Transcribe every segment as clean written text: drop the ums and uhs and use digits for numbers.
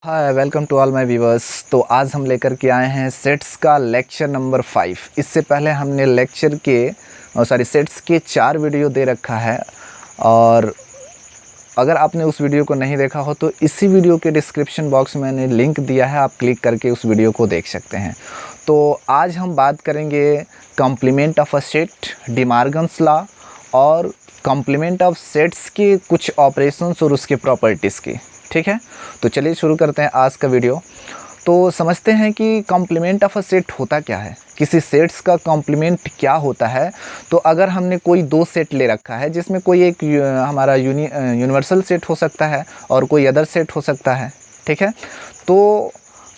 Hi welcome to all my viewers. तो आज हम लेकर के आए हैं सेट्स का लेक्चर नंबर 5। इससे पहले हमने सेट्स के 4 वीडियो दे रखा है, और अगर आपने उस वीडियो को नहीं देखा हो तो इसी वीडियो के डिस्क्रिप्शन बॉक्स में मैंने लिंक दिया है, आप क्लिक करके उस वीडियो को देख सकते हैं। तो आज हम बात करेंगे complement of a set, De Morgan's law और कॉम्प्लीमेंट ऑफ सेट्स के कुछ ऑपरेशंस और उसके प्रॉपर्टीज़ की। ठीक है, तो चलिए शुरू करते हैं आज का वीडियो। तो समझते हैं कि कॉम्प्लीमेंट ऑफ अ सेट होता क्या है, किसी सेट्स का कॉम्प्लीमेंट क्या होता है। तो अगर हमने कोई 2 सेट ले रखा है जिसमें कोई एक हमारा यूनिवर्सल सेट हो सकता है और कोई अदर सेट हो सकता है, ठीक है, तो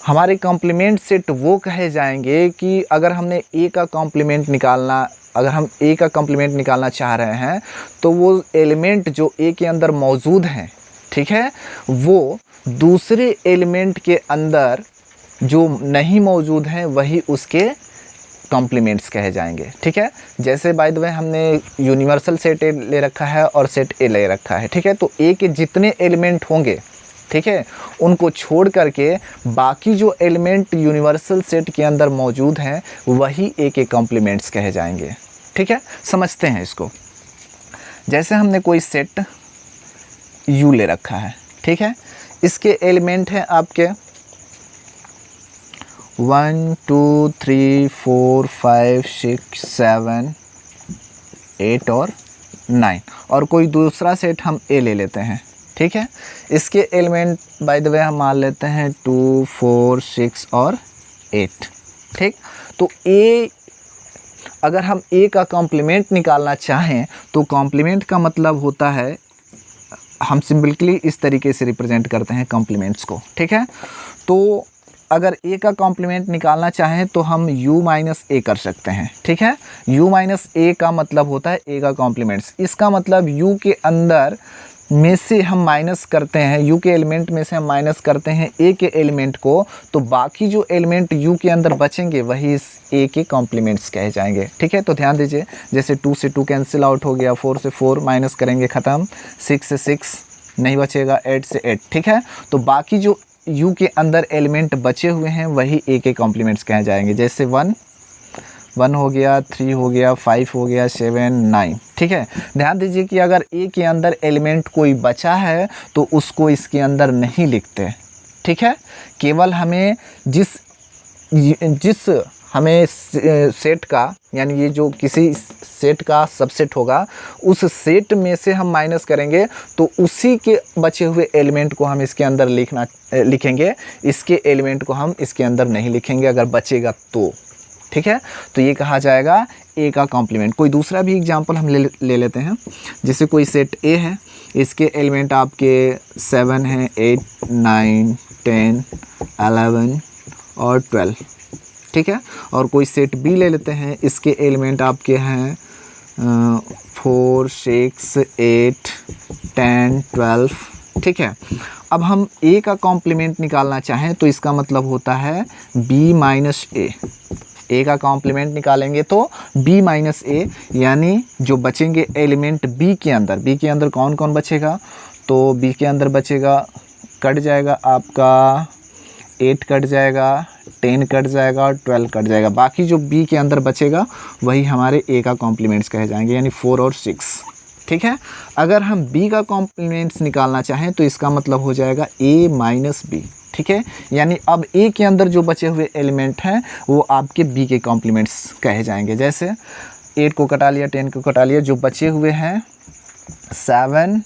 हमारे कॉम्प्लीमेंट सेट वो कहे जाएंगे कि अगर हमने ए का कॉम्प्लीमेंट निकालना चाह रहे हैं तो वो एलिमेंट जो ए के अंदर मौजूद हैं, ठीक है, वो दूसरे एलिमेंट के अंदर जो नहीं मौजूद हैं वही उसके कॉम्प्लीमेंट्स कहे जाएंगे। ठीक है, जैसे बाय द वे हमने यूनिवर्सल सेट ए ले रखा है और सेट ए ले रखा है, ठीक है, तो ए के जितने एलिमेंट होंगे, ठीक है, उनको छोड़ करके बाकी जो एलिमेंट यूनिवर्सल सेट के अंदर मौजूद हैं वही ए के कॉम्प्लीमेंट्स कहे जाएंगे। ठीक है, समझते हैं इसको। जैसे हमने कोई सेट यू ले रखा है, ठीक है, इसके एलिमेंट हैं आपके 1 2 3 4 5 6 7 8 और 9, और कोई दूसरा सेट हम ए ले लेते हैं। ठीक है, इसके एलिमेंट बाय द वे हम मान लेते हैं 2 4 6 और 8। ठीक, तो ए, अगर हम ए का कॉम्प्लीमेंट निकालना चाहें तो कॉम्प्लीमेंट का मतलब होता है, हम सिंपली इस तरीके से रिप्रेजेंट करते हैं कॉम्प्लीमेंट्स को। ठीक है, तो अगर ए का कॉम्प्लीमेंट निकालना चाहें तो हम u माइनस ए कर सकते हैं। ठीक है, u माइनस ए का मतलब होता है ए का कॉम्प्लीमेंट्स। इसका मतलब u के अंदर में से हम माइनस करते हैं, u के एलिमेंट में से हम माइनस करते हैं ए के एलिमेंट को, तो बाकी जो एलिमेंट u के अंदर बचेंगे वही इस ए के कॉम्प्लीमेंट्स कहे जाएंगे। ठीक है, तो ध्यान दीजिए, जैसे 2 से 2 कैंसिल आउट हो गया, 4 से 4 माइनस करेंगे ख़त्म, 6 से 6 नहीं बचेगा, 8 से 8। ठीक है, तो बाकी जो u के अंदर एलिमेंट बचे हुए हैं वही ए के कॉम्प्लीमेंट्स कहे जाएंगे। जैसे 1 हो गया, 3 हो गया, 5 हो गया, 7 9। ठीक है, ध्यान दीजिए कि अगर ए के अंदर एलिमेंट कोई बचा है तो उसको इसके अंदर नहीं लिखते। ठीक है, केवल हमें जिस हमें सेट का, यानी ये जो किसी सेट का सबसेट होगा उस सेट में से हम माइनस करेंगे तो उसी के बचे हुए एलिमेंट को हम इसके अंदर लिखेंगे, इसके एलिमेंट को हम इसके अंदर नहीं लिखेंगे अगर बचेगा तो। ठीक है, तो ये कहा जाएगा ए का कॉम्प्लीमेंट। कोई दूसरा भी एग्जांपल हम ले लेते हैं। जैसे कोई सेट ए है, इसके एलिमेंट आपके 7 हैं, 8 9 10 11 और 12। ठीक है, और कोई सेट बी ले लेते हैं, इसके एलिमेंट आपके हैं 4 6 8 10 12। ठीक है, अब हम ए का कॉम्प्लीमेंट निकालना चाहें तो इसका मतलब होता है बी माइनस ए का कॉम्प्लीमेंट निकालेंगे तो b माइनस ए, यानी जो बचेंगे एलिमेंट b के अंदर कौन कौन बचेगा, तो b के अंदर बचेगा, कट जाएगा आपका 8 कट जाएगा, 10 कट जाएगा और 12 कट जाएगा। बाकी जो b के अंदर बचेगा वही हमारे a का कॉम्प्लीमेंट्स कहे जाएंगे, यानी 4 और 6। ठीक है, अगर हम b का कॉम्प्लीमेंट्स निकालना चाहें तो इसका मतलब हो जाएगा a माइनस बी। ठीक है, यानी अब ए के अंदर जो बचे हुए एलिमेंट हैं वो आपके बी के कॉम्प्लीमेंट्स कहे जाएंगे। जैसे 8 को कटा लिया, 10 को कटा लिया, जो बचे हुए हैं 7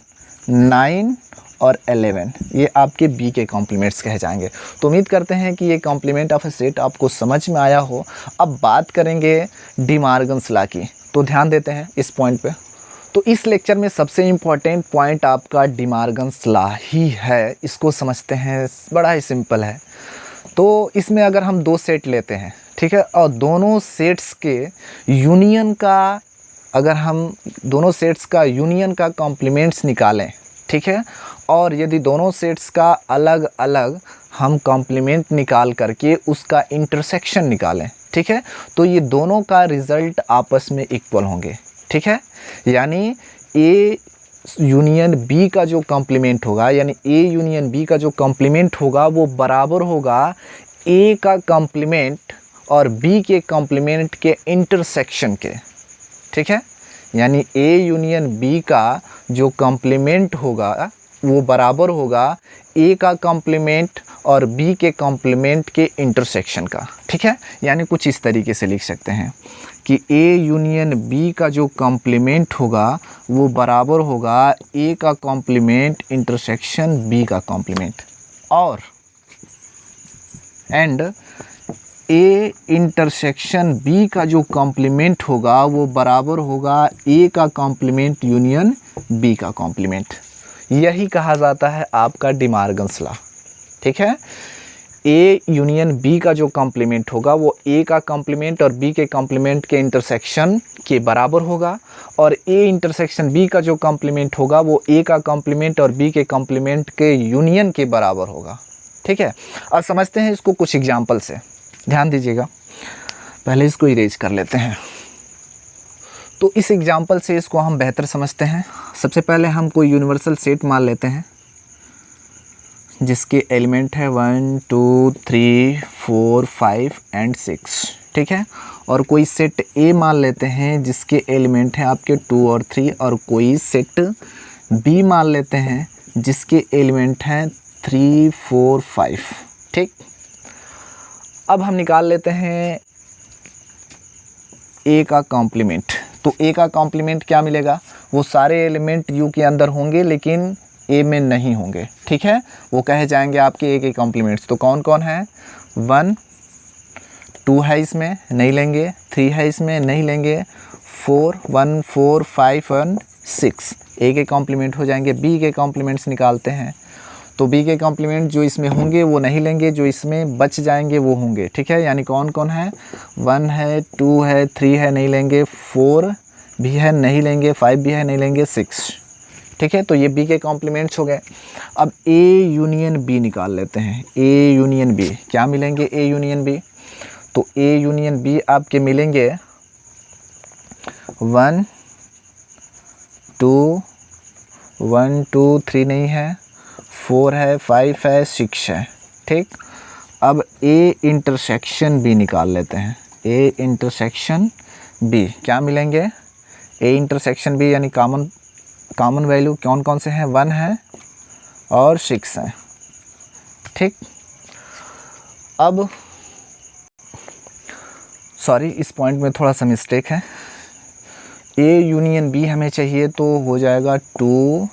9 और 11, ये आपके बी के कॉम्प्लीमेंट्स कहे जाएंगे। तो उम्मीद करते हैं कि ये कॉम्प्लीमेंट ऑफ ए सेट आपको समझ में आया हो। अब बात करेंगे डी मॉर्गन्स लॉ की, तो ध्यान देते हैं इस पॉइंट पे। तो इस लेक्चर में सबसे इम्पॉर्टेंट पॉइंट आपका डी मॉर्गन्स लॉ ही है। इसको समझते हैं, बड़ा ही सिंपल है। तो इसमें अगर हम 2 सेट लेते हैं, ठीक है, और दोनों सेट्स के यूनियन का, अगर हम दोनों सेट्स का यूनियन का कॉम्प्लीमेंट्स निकालें, ठीक है, और यदि दोनों सेट्स का अलग अलग हम कॉम्प्लीमेंट निकाल करके उसका इंटरसेक्शन निकालें, ठीक है, तो ये दोनों का रिज़ल्ट आपस में इक्वल होंगे। ठीक है, यानी ए यूनियन बी का जो कॉम्प्लीमेंट होगा, यानी ए यूनियन बी का जो कॉम्प्लीमेंट होगा वो बराबर होगा ए का कॉम्प्लीमेंट और बी के कॉम्प्लीमेंट के इंटरसेक्शन के। ठीक है, यानी ए यूनियन बी का जो कॉम्प्लीमेंट होगा वो बराबर होगा ए का कॉम्प्लीमेंट और बी के कॉम्प्लीमेंट के इंटरसेक्शन का। ठीक है, यानी कुछ इस तरीके से लिख सकते हैं कि ए यूनियन बी का जो कॉम्प्लीमेंट होगा वो बराबर होगा ए का कॉम्प्लीमेंट इंटरसेक्शन बी का कॉम्प्लीमेंट, और एंड ए इंटरसेक्शन बी का जो कॉम्प्लीमेंट होगा वो बराबर होगा ए का कॉम्प्लीमेंट यूनियन बी का कॉम्प्लीमेंट। यही कहा जाता है आपका डी मॉर्गन्स लॉ। ठीक है, ए यूनियन बी का जो कॉम्प्लीमेंट होगा वो ए का कॉम्प्लीमेंट और बी के कॉम्प्लीमेंट के इंटरसेक्शन के बराबर होगा, और ए इंटरसेक्शन बी का जो कॉम्प्लीमेंट होगा वो ए का कॉम्प्लीमेंट और बी के कॉम्प्लीमेंट के यूनियन के बराबर होगा। ठीक है, अब समझते हैं इसको कुछ एग्जाम्पल से। ध्यान दीजिएगा, पहले इसको इरेज कर लेते हैं तो इस एग्जाम्पल से इसको हम बेहतर समझते हैं। सबसे पहले हम कोई यूनिवर्सल सेट मान लेते हैं जिसके एलिमेंट है 1 2 3 4 5 एंड 6। ठीक है, और कोई सेट ए मान लेते हैं जिसके एलिमेंट हैं आपके 2 और 3, और कोई सेट बी मान लेते हैं जिसके एलिमेंट हैं 3 4 5। ठीक, अब हम निकाल लेते हैं ए का कॉम्प्लीमेंट। तो ए का कॉम्प्लीमेंट क्या मिलेगा, वो सारे एलिमेंट यू के अंदर होंगे लेकिन ए में नहीं होंगे। ठीक है, वो कहे जाएंगे आपके ए के कॉम्प्लीमेंट्स। तो कौन कौन है, 1 2 है इसमें, नहीं लेंगे, 3 है इसमें, नहीं लेंगे, 4 1 4 5 और 6 ए के कॉम्प्लीमेंट हो जाएंगे। बी के कॉम्प्लीमेंट्स निकालते हैं, तो बी के कॉम्प्लीमेंट जो इसमें होंगे वो नहीं लेंगे, जो इसमें बच जाएंगे वो होंगे। ठीक है, यानी कौन कौन है, 1 है, 2 है, 3 है, नहीं लेंगे, 4 भी है, नहीं लेंगे, 5 भी है, नहीं लेंगे, 6। ठीक है, तो ये बी के कॉम्प्लीमेंट्स हो गए। अब ए यूनियन बी निकाल लेते हैं। ए यूनियन बी क्या मिलेंगे, ए यूनियन बी, तो ए यूनियन बी आपके मिलेंगे 1 2 3 नहीं है, 4 है, 5 है, 6 है। ठीक, अब ए इंटरसेक्शन बी निकाल लेते हैं। ए इंटरसेक्शन बी क्या मिलेंगे, ए इंटरसेक्शन बी यानी कॉमन वैल्यू कौन कौन से हैं, 1 है और 6 है। ठीक, अब सॉरी इस पॉइंट में थोड़ा सा मिस्टेक है। ए यूनियन बी हमें चाहिए तो हो जाएगा 2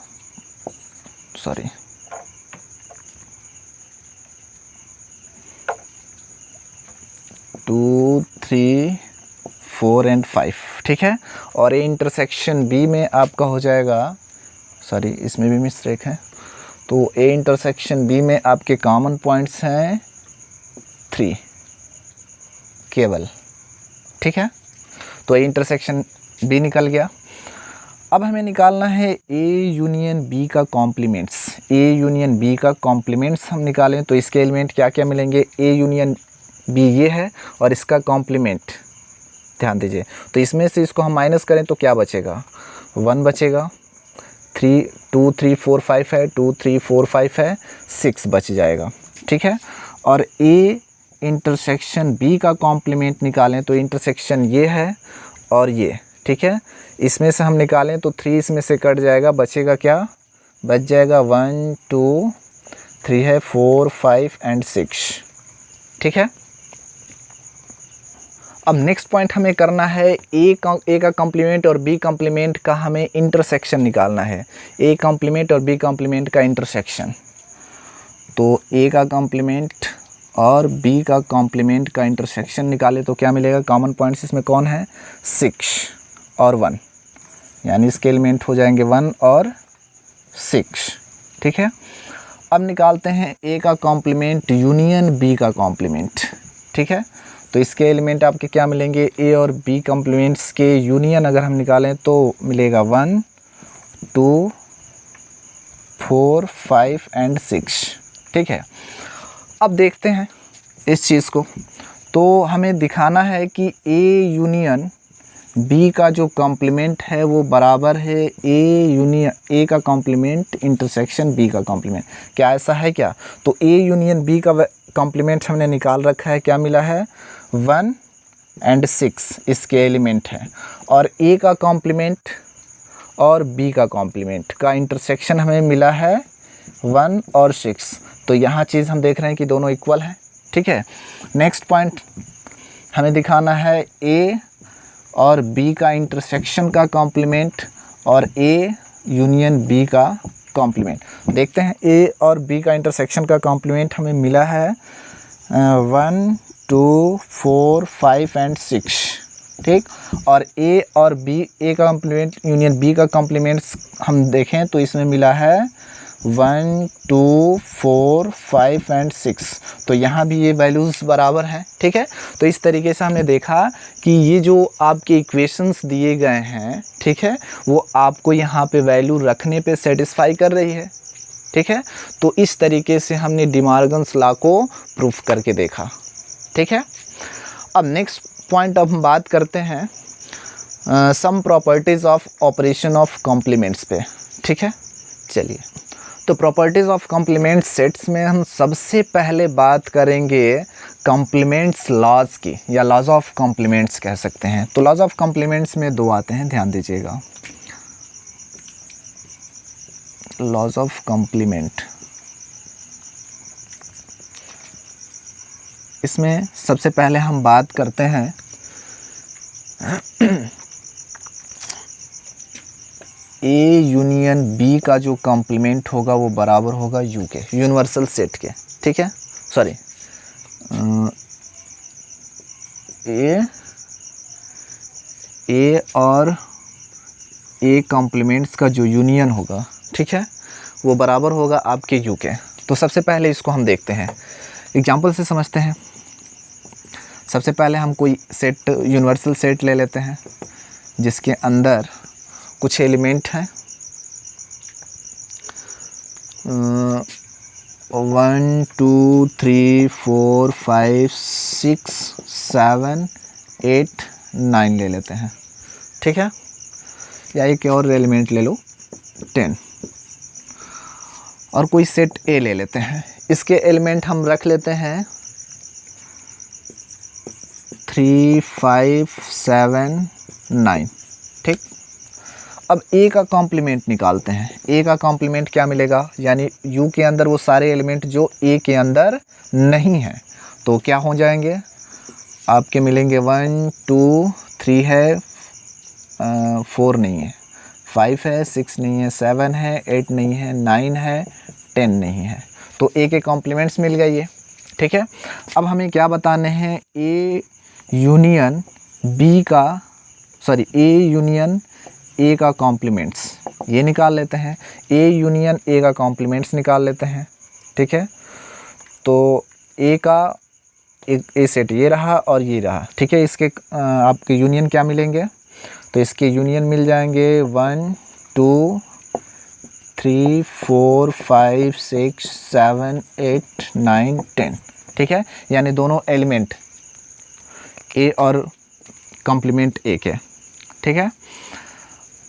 3 4 एंड 5। ठीक है, और ए इंटरसेक्शन बी में आपका हो जाएगा, सॉरी इसमें भी मिस्टेक है, तो ए इंटरसेक्शन बी में आपके कॉमन पॉइंट्स हैं 3 केवल। ठीक है, तो ए इंटरसेक्शन बी निकल गया। अब हमें निकालना है ए यूनियन बी का कॉम्प्लीमेंट्स। ए यूनियन बी का कॉम्प्लीमेंट्स हम निकालें तो इसके एलिमेंट क्या क्या मिलेंगे, ए यूनियन बी ये है और इसका कॉम्प्लीमेंट ध्यान दीजिए, तो इसमें से इसको हम माइनस करें तो क्या बचेगा, 1 बचेगा, 2 3 4 5 है, 2 3 4 5 है, 6 बच जाएगा। ठीक है, और ए इंटरसेक्शन बी का कॉम्प्लीमेंट निकालें तो इंटरसेक्शन ये है और ये। ठीक है, इसमें से हम निकालें तो 3 इसमें से कट जाएगा, बचेगा क्या, बच जाएगा 1 2 3 है, 4 5 एंड 6। ठीक है, अब नेक्स्ट पॉइंट हमें करना है ए का कॉम्प्लीमेंट और बी कॉम्प्लीमेंट का हमें इंटरसेक्शन निकालना है। ए कॉम्प्लीमेंट और बी कॉम्प्लीमेंट का इंटरसेक्शन, तो ए का कॉम्प्लीमेंट और बी का कॉम्प्लीमेंट का इंटरसेक्शन निकाले तो क्या मिलेगा, कॉमन पॉइंट्स इसमें कौन है, 6 और 1, यानी इसके एलिमेंट हो जाएंगे 1 और 6। ठीक है, अब निकालते हैं ए का कॉम्प्लीमेंट यूनियन बी का कॉम्प्लीमेंट। ठीक है, तो इसके एलिमेंट आपके क्या मिलेंगे, ए और बी कॉम्प्लीमेंट्स के यूनियन अगर हम निकालें तो मिलेगा 1 2 4 5 एंड 6। ठीक है, अब देखते हैं इस चीज़ को, तो हमें दिखाना है कि ए यूनियन बी का जो कॉम्प्लीमेंट है वो बराबर है ए यूनियन ए का कॉम्प्लीमेंट इंटरसेक्शन बी का कॉम्प्लीमेंट। क्या ऐसा है क्या? तो ए यूनियन बी का कॉम्प्लीमेंट हमने निकाल रखा है, क्या मिला है 1 और 6 इसके एलिमेंट हैं, और ए का कॉम्प्लीमेंट और बी का कॉम्प्लीमेंट का इंटरसेक्शन हमें मिला है 1 और 6। तो यहाँ चीज़ हम देख रहे हैं कि दोनों इक्वल हैं, ठीक है। नेक्स्ट पॉइंट हमें दिखाना है ए और बी का इंटरसेक्शन का कॉम्प्लीमेंट और ए यूनियन बी का कॉम्प्लीमेंट। देखते हैं ए और बी का इंटरसेक्शन का कॉम्प्लीमेंट हमें मिला है 1 2 4 5 और 6, ठीक। और ए और बी, ए का कॉम्प्लीमेंट यूनियन बी का कॉम्प्लीमेंट्स हम देखें तो इसमें मिला है 1 2 4 5 और 6। तो यहाँ भी ये वैल्यूज़ बराबर हैं, ठीक है। तो इस तरीके से हमने देखा कि ये जो आपके इक्वेशंस दिए गए हैं, ठीक है, वो आपको यहाँ पे वैल्यू रखने पे सेटिस्फाई कर रही है, ठीक है। तो इस तरीके से हमने डी मॉर्गन्स लॉ को प्रूफ करके देखा, ठीक है। अब नेक्स्ट पॉइंट अब हम बात करते हैं some properties of operation of complements पे, ठीक है। चलिए, तो प्रॉपर्टीज़ ऑफ कॉम्प्लीमेंट सेट्स में हम सबसे पहले बात करेंगे कॉम्प्लीमेंट्स लॉज की, या लॉज ऑफ कॉम्प्लीमेंट्स कह सकते हैं। तो लॉज ऑफ कॉम्प्लीमेंट्स में 2 आते हैं, ध्यान दीजिएगा। लॉज ऑफ कॉम्प्लीमेंट, इसमें सबसे पहले हम बात करते हैं ए यूनियन बी का जो कॉम्प्लीमेंट होगा वो बराबर होगा यू के, यूनिवर्सल सेट के, ठीक है। सॉरी, ए और ए कॉम्प्लीमेंट्स का जो यूनियन होगा, ठीक है, वो बराबर होगा आपके यू के। तो सबसे पहले इसको हम देखते हैं, एग्जांपल से समझते हैं। सबसे पहले हम कोई सेट, यूनिवर्सल सेट ले लेते हैं जिसके अंदर कुछ एलिमेंट हैं 1 2 3 4 5 6 7 8 9 ले लेते हैं, ठीक है। या एक और एलिमेंट ले लो 10, और कोई सेट ए ले लेते हैं। इसके एलिमेंट हम रख लेते हैं 3 5 7 9, ठीक। अब ए का कॉम्प्लीमेंट निकालते हैं। ए का कॉम्प्लीमेंट क्या मिलेगा, यानी यू के अंदर वो सारे एलिमेंट जो ए के अंदर नहीं हैं, तो क्या हो जाएंगे आपके, मिलेंगे 1 2 3 है, 4 नहीं है, 5 है, 6 नहीं है, 7 है, 8 नहीं है, 9 है, 10 नहीं है। तो ए के कॉम्प्लीमेंट्स मिल गए ये, ठीक है। अब हमें क्या बताने हैं, ए यूनियन बी का, सॉरी ए यूनियन ए का कॉम्प्लीमेंट्स, ये निकाल लेते हैं। ए यूनियन ए का कॉम्प्लीमेंट्स निकाल लेते हैं, ठीक है। तो ए का एक ए सेट ये रहा और ये रहा, ठीक है। इसके आपके यूनियन क्या मिलेंगे, तो इसके यूनियन मिल जाएंगे 1 2 3 4 5 6 7 8 9 10, ठीक है। यानी दोनों एलिमेंट ए और कॉम्प्लीमेंट ए के, ठीक है।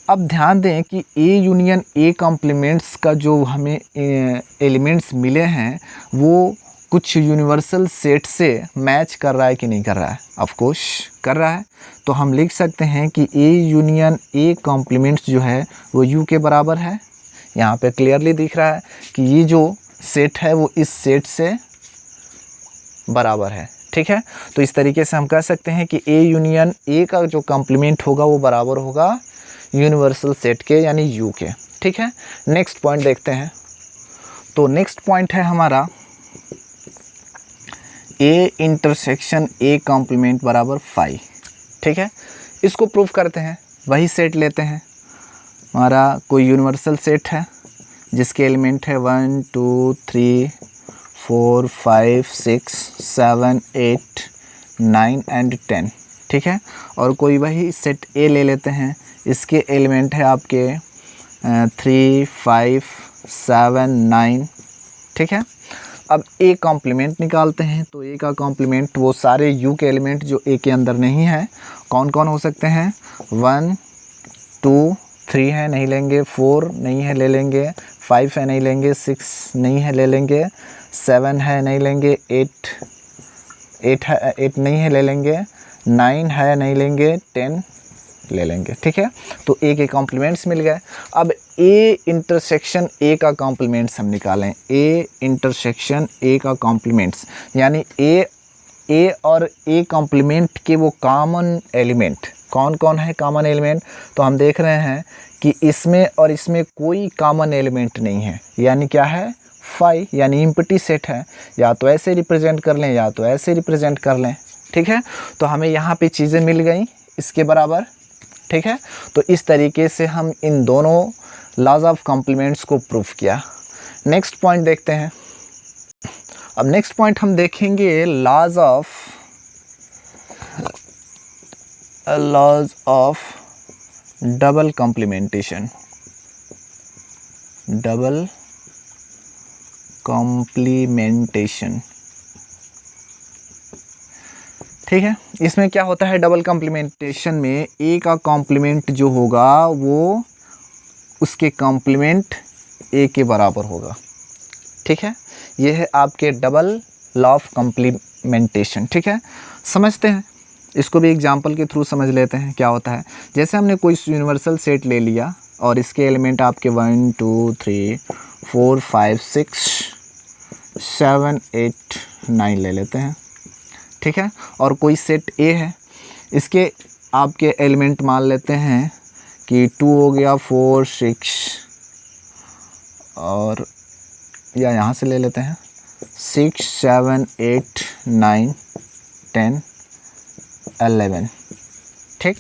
अब ध्यान दें कि ए यूनियन ए कॉम्प्लीमेंट्स का जो हमें एलिमेंट्स मिले हैं वो कुछ यूनिवर्सल सेट से मैच कर रहा है कि नहीं कर रहा है, ऑफ कोर्स कर रहा है। तो हम लिख सकते हैं कि ए यूनियन ए कॉम्प्लीमेंट्स जो है वो यू के बराबर है। यहाँ पे क्लियरली दिख रहा है कि ये जो सेट है वो इस सेट से बराबर है, ठीक है। तो इस तरीके से हम कह सकते हैं कि ए यूनियन ए का जो कॉम्प्लीमेंट होगा वो बराबर होगा यूनिवर्सल सेट के, यानी यू के, ठीक है। नेक्स्ट पॉइंट देखते हैं। तो नेक्स्ट पॉइंट है हमारा ए इंटरसेक्शन ए कॉम्प्लीमेंट बराबर 5, ठीक है। इसको प्रूफ करते हैं। वही सेट लेते हैं, हमारा कोई यूनिवर्सल सेट है जिसके एलिमेंट है 1 2 3 4 5 6 7 8 9 और 10, ठीक है। और कोई वही सेट ए ले लेते हैं, इसके एलिमेंट है आपके 3 5 7 9, ठीक है। अब ए कॉम्प्लीमेंट निकालते हैं। तो ए का कॉम्प्लीमेंट वो सारे यू के एलिमेंट जो ए के अंदर नहीं है, कौन कौन हो सकते हैं? 1 2 3 है, नहीं लेंगे। 4 नहीं है, ले लेंगे। 5 है, नहीं लेंगे। 6 नहीं है, ले लेंगे। 7 है, नहीं लेंगे। 8 है, 8 नहीं है, ले लेंगे। 9 है, नहीं लेंगे। 10 ले लेंगे। ठीक है, तो ए के कॉम्प्लीमेंट्स मिल गए। अब ए इंटरसेक्शन ए का कॉम्प्लीमेंट्स हम निकालें। ए इंटरसेक्शन ए का कॉम्प्लीमेंट्स यानी ए और ए कॉम्प्लीमेंट के वो कॉमन एलिमेंट कौन कौन है? कॉमन एलिमेंट तो हम देख रहे हैं कि इसमें और इसमें कोई कॉमन एलिमेंट नहीं है, यानी क्या है? फाई, यानी एम्प्टी सेट है। या तो ऐसे रिप्रेजेंट कर लें या तो ऐसे रिप्रेजेंट कर लें। ठीक है, तो हमें यहाँ पे चीज़ें मिल गई इसके बराबर। ठीक है, तो इस तरीके से हम इन दोनों लॉज ऑफ कॉम्प्लीमेंट्स को प्रूफ किया। नेक्स्ट पॉइंट देखते हैं। अब नेक्स्ट पॉइंट हम देखेंगे laws of double complementation. Double complementation. ठीक है, इसमें क्या होता है? डबल कॉम्प्लीमेंटेशन में ए का कॉम्प्लीमेंट जो होगा वो उसके कॉम्प्लीमेंट ए के बराबर होगा। ठीक है, ये है आपके डबल लॉ ऑफ कॉम्प्लीमेंटेशन। ठीक है, समझते हैं इसको भी एग्जांपल के थ्रू समझ लेते हैं क्या होता है। जैसे हमने कोई यूनिवर्सल सेट ले लिया और इसके एलिमेंट आपके 1 2 3 4 5 6 7 8 9 ले लेते हैं। ठीक है, और कोई सेट ए है, इसके आपके एलिमेंट मान लेते हैं कि 2 हो गया, 4 6 और या यहाँ से ले लेते हैं 6 7 8 9 10 11। ठीक,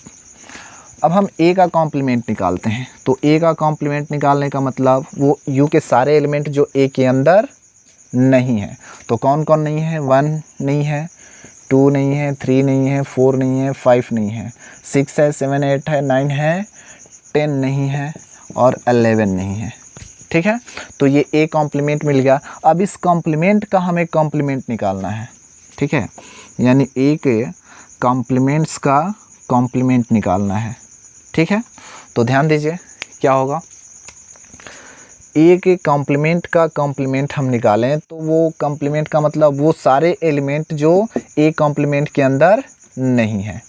अब हम ए का कॉम्प्लीमेंट निकालते हैं। तो ए का कॉम्प्लीमेंट निकालने का मतलब वो यू के सारे एलिमेंट जो ए के अंदर नहीं है। तो कौन कौन नहीं है? 1 नहीं है, 2 नहीं है, 3 नहीं है, 4 नहीं है, 5 नहीं है, 6 है, 7 8 है, 9 है, 10 नहीं है और 11 नहीं है। ठीक है, तो ये ए कॉम्प्लीमेंट मिल गया। अब इस कॉम्प्लीमेंट का हमें कॉम्प्लीमेंट निकालना है। ठीक है, यानी ए के कॉम्प्लीमेंट्स का कॉम्प्लीमेंट निकालना है। ठीक है, तो ध्यान दीजिए क्या होगा। ए के कॉम्प्लीमेंट का कॉम्प्लीमेंट हम निकालें तो वो कॉम्प्लीमेंट का मतलब वो सारे एलिमेंट जो ए कॉम्प्लीमेंट के अंदर नहीं है,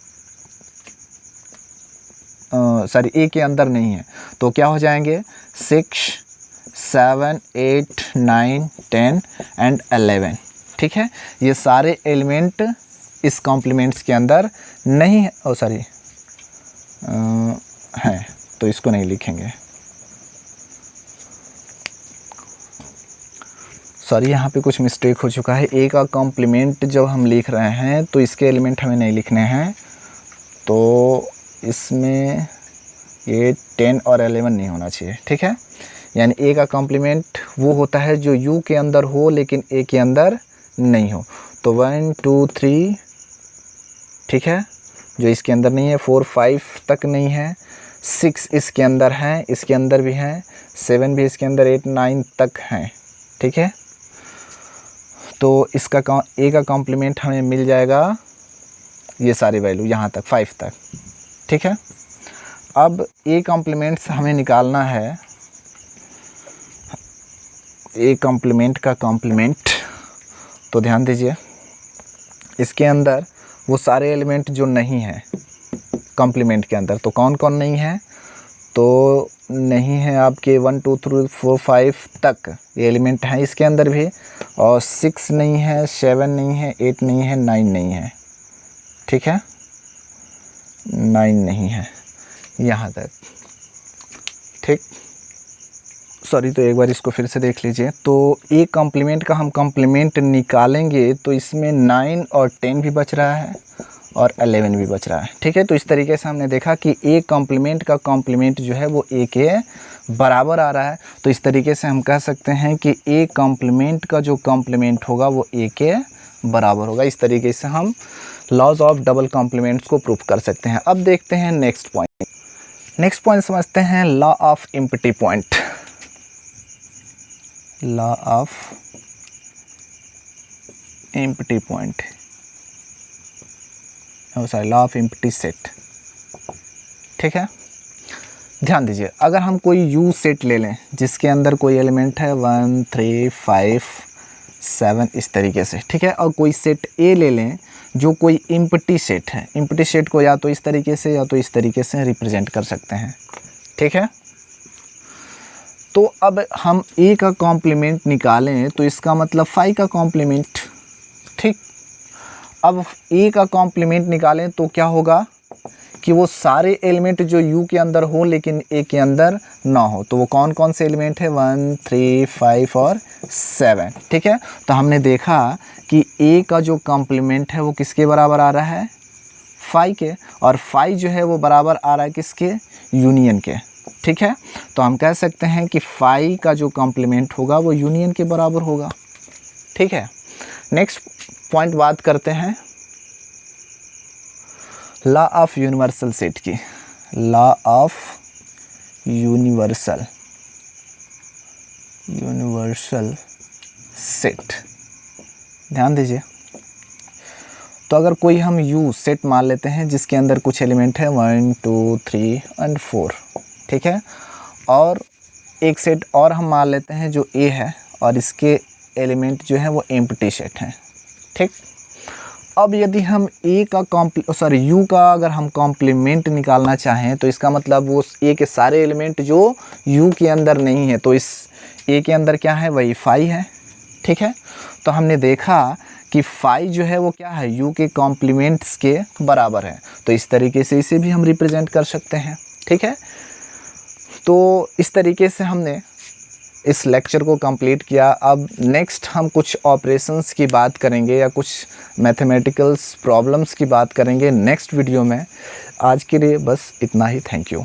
सॉरी ए के अंदर नहीं है। तो क्या हो जाएंगे? 6 7 8 9 10 एंड 11। ठीक है, ये सारे एलिमेंट इस कॉम्प्लीमेंट्स के अंदर नहीं है, ओ सॉरी हैं, तो इसको नहीं लिखेंगे। सॉरी, यहाँ पे कुछ मिस्टेक हो चुका है। ए का कॉम्प्लीमेंट जब हम लिख रहे हैं तो इसके एलिमेंट हमें नहीं लिखने हैं, तो इसमें ये 10 और 11 नहीं होना चाहिए। ठीक है, यानी ए का कॉम्प्लीमेंट वो होता है जो यू के अंदर हो लेकिन ए के अंदर नहीं हो। तो 1 2 3, ठीक है, जो इसके अंदर नहीं है। 4 5 तक नहीं है, 6 इसके अंदर है, इसके अंदर भी हैं, 7 भी इसके अंदर, 8 9 तक हैं। ठीक है, तो इसका ए का कॉम्प्लीमेंट हमें मिल जाएगा ये सारी वैल्यू यहाँ तक 5 तक। ठीक है, अब ए कॉम्प्लीमेंट्स हमें निकालना है, ए कॉम्प्लीमेंट का कॉम्प्लीमेंट। तो ध्यान दीजिए इसके अंदर वो सारे एलिमेंट जो नहीं हैं कॉम्प्लीमेंट के अंदर, तो कौन कौन नहीं है? तो नहीं है आपके 1 2 3 4 5 तक ये एलिमेंट हैं इसके अंदर भी, और 6 नहीं है, 7 नहीं है, 8 नहीं है, 9 नहीं है। ठीक है, 9 नहीं है यहाँ तक। ठीक, सॉरी, तो एक बार इसको फिर से देख लीजिए। तो ए कॉम्प्लीमेंट का हम कॉम्प्लीमेंट निकालेंगे तो इसमें 9 और 10 भी बच रहा है और 11 भी बच रहा है। ठीक है, तो इस तरीके से हमने देखा कि ए कॉम्प्लीमेंट का कॉम्प्लीमेंट जो है वो ए के बराबर आ रहा है। तो इस तरीके से हम कह सकते हैं कि ए कॉम्प्लीमेंट का जो कॉम्प्लीमेंट होगा वो ए के बराबर होगा। इस तरीके से हम लॉज ऑफ डबल कॉम्प्लीमेंट्स को प्रूफ कर सकते हैं। अब देखते हैं नेक्स्ट पॉइंट। नेक्स्ट पॉइंट समझते हैं law of empty point. Law of empty point, sorry law of empty set. ठीक है, ध्यान दीजिए, अगर हम कोई यू सेट ले लें जिसके अंदर कोई एलिमेंट है 1 3 5 7 इस तरीके से, ठीक है, और कोई सेट ए ले लें जो कोई एम्प्टी सेट है, एम्प्टी सेट को या तो इस तरीके से या तो इस तरीके से रिप्रेजेंट कर सकते हैं। ठीक है, तो अब हम ए का कॉम्प्लीमेंट निकालें तो इसका मतलब फाई का कॉम्प्लीमेंट। ठीक, अब ए का कॉम्प्लीमेंट निकालें तो क्या होगा कि वो सारे एलिमेंट जो यू के अंदर हो लेकिन ए के अंदर ना हो, तो वो कौन कौन से एलिमेंट है 1 3 5 और 7। ठीक है, तो हमने देखा कि ए का जो कॉम्प्लीमेंट है वो किसके बराबर आ रहा है, फाई के, और फाई जो है वो बराबर आ रहा है किसके, यूनियन के। ठीक है, तो हम कह सकते हैं कि फाई का जो कॉम्प्लीमेंट होगा वो यूनियन के बराबर होगा। ठीक है, नेक्स्ट पॉइंट बात करते हैं लॉ ऑफ यूनिवर्सल सेट की। लॉ ऑफ यूनिवर्सल सेट, ध्यान दीजिए, तो अगर कोई हम यू सेट मान लेते हैं जिसके अंदर कुछ एलिमेंट है 1 2 3 और 4, ठीक है, और एक सेट और हम मान लेते हैं जो ए है और इसके एलिमेंट जो है वो एम्प्टी सेट हैं। ठीक, अब यदि हम ए का यू का अगर हम कॉम्प्लीमेंट निकालना चाहें तो इसका मतलब वो ए के सारे एलिमेंट जो यू के अंदर नहीं है, तो इस ए के अंदर क्या है, वही फाई है। ठीक है, तो हमने देखा कि फाई जो है वो क्या है, यू के कॉम्प्लीमेंट्स के बराबर है, तो इस तरीके से इसे भी हम रिप्रेजेंट कर सकते हैं। ठीक है, तो इस तरीके से हमने इस लेक्चर को कंप्लीट किया। अब नेक्स्ट हम कुछ ऑपरेशंस की बात करेंगे या कुछ मैथमेटिकल्स प्रॉब्लम्स की बात करेंगे नेक्स्ट वीडियो में। आज के लिए बस इतना ही, थैंक यू।